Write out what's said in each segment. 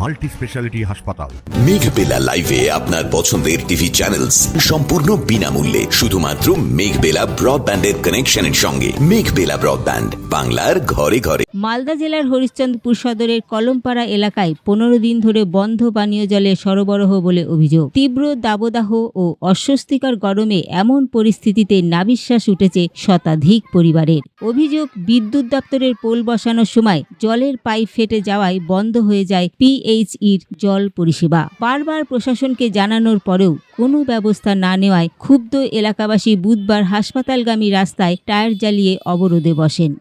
Multi speciality হাসপাতাল। মেঘবেলা লাইভে আপনার পছন্দের টিভি চ্যানেলস সম্পূর্ণ বিনামূল্যে, শুধুমাত্র মেঘবেলা ব্রডব্যান্ডের কানেকশনের সঙ্গে। মেঘবেলা ব্রডব্যান্ড, বাংলার ঘরে ঘরে। মালদা জেলার হরিশ্চন্দ্রপুর সদরের কলমপাড়া এলাকায় ১৫ দিন ধরে বন্ধ পানীয় জলের সরবরাহ বলে অভিযোগ। তীব্র দাবদাহ ও অস্বস্তিকর গরমে এমন পরিস্থিতিতে নাভিশ্বাস উঠেছে শতাধিক পরিবারের। অভিযোগ, বিদ্যুৎ দপ্তরের পোল বসানোর সময় জলের পাইপ ফেটে যাওয়ায় বন্ধ হয়ে যায় পিএইচইর জল পরিষেবা। বারবার প্রশাসনকে জানানোর পরেও কোনো ব্যবস্থা না নেওয়ায় ক্ষুব্ধ এলাকাবাসী বুধবার হাসপাতালগামী রাস্তায় টায়ার জ্বালিয়ে অবরোধে বসেন।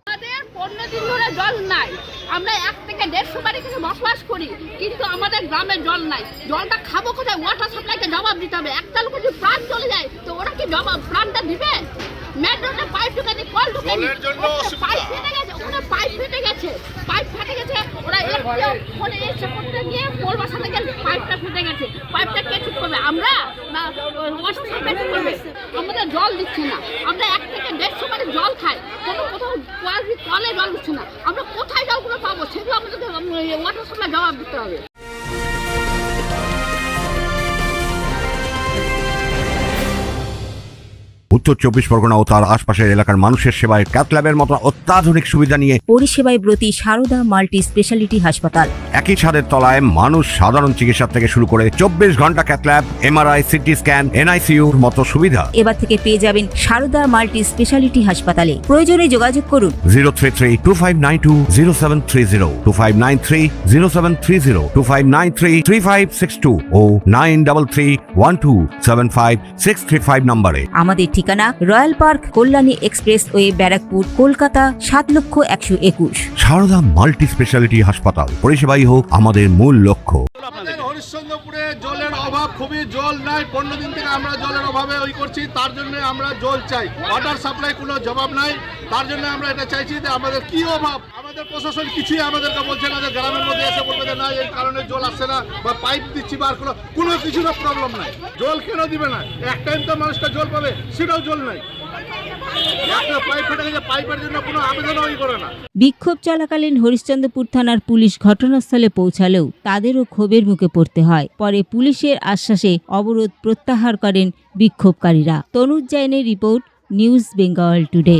জল নাই, আমরা 1 থেকে 150 বাড়ি থেকে বসবাস করি, কিন্তু আমাদের গ্রামে জল নাই। জলটা খাবো কোথায়? ওয়াটার সাপ্লাইকে জবাব দিতে হবে। একটা লোক যদি প্রাণ চলে যায় তো ওরা কি জবাব প্রাণটা দিবে? মেন রোডে পাইপ ঢুকানি, কল ঢুকানি, পাইপ ফেটে গেছে, ওখানে পাইপ ফেটে গেছে, ওরা ফোনে এসে করতে গিয়ে পোল বসাতে গেছে, পাইপটা ফেটে গেছে। পাইপটা কে ঠিক করবে? আমরা না ওয়াটার সাপ্লাই ঠিক করবে? আমাদের জল দিচ্ছে না। আমরা 1 থেকে 150 বাড়ি জল খাই, কোথাও কলে জল দিচ্ছে না। আমরা কোথায় জলগুলো পাবো? সেগুলো আমাদেরকে ওয়াটার সাপ্লাই জবাব দিতে হবে। উত্তর 24 পরগনা ও তার আশপাশের এলাকার মানুষের সেবায় ক্যাথল্যাবের মতো অত্যাধুনিক সুবিধা নিয়ে পরিষেবায় ব্রতী সারদা মাল্টি স্পেশালিটি হাসপাতাল। একই ছাদের তলায় মানুষ সাধারণ চিকিৎসা থেকে শুরু করে 24 ঘন্টা ক্যাথল্যাব, এমআরআই, সিটি স্ক্যান, এনআইসিইউর মতো সুবিধা এবার থেকে পেয়ে যাবেন সারদা মাল্টি স্পেশালিটি হাসপাতালে। প্রয়োজনে যোগাযোগ করুন 033-2592-0730, 2593-0730, 2593-3562 ও 9331275635 নম্বরে। আমাদের ঠিকানা Royal Park, Kalyani expressway, Barrackpore, Kolkata ৭,১২১। সারদা মাল্টি স্পেশালিটি হাসপাতাল, পরিষেবাই হোক আমাদের মূল লক্ষ্য। আমাদের হরিশ্চন্দ্রপুরে জলের অভাব, খুবই জল নাই। 15 দিন থেকে আমরা জলের অভাবে করছি, তার জন্য আমরা জল চাই। ওয়াটার সাপ্লাই কোনো জবাব নাই, তার জন্য আমরা এটা চাইছি যে আমাদের কি অভাব। আমাদের প্রশাসন কিছুই আমাদেরকে বলছে না, যে গ্রামের মধ্যে এসে বলবে যে না এই কারণে জল আসছে না, বা পাইপ দিচ্ছি বা কোনো কিছুর প্রবলেম নাই। জল কেন দিবে না? এক টাইম তো মানুষটা জল পাবে, সেটাও জল নাই। পাইপ ফেটে গেছে, পাইপের জন্য কোনো আবেদনই করে না। বিক্ষোভ চলাকালীন হরিশ্চন্দ্রপুর থানার পুলিশ ঘটনাস্থলে পৌঁছালেও তাদেরও ক্ষোভের মুখে পড়তে হয়। পরে পুলিশের আশ্বাসে অবরোধ প্রত্যাহার করেন বিক্ষোভকারীরা। তনুজ জৈনের রিপোর্ট, নিউজ বেঙ্গল টুডে।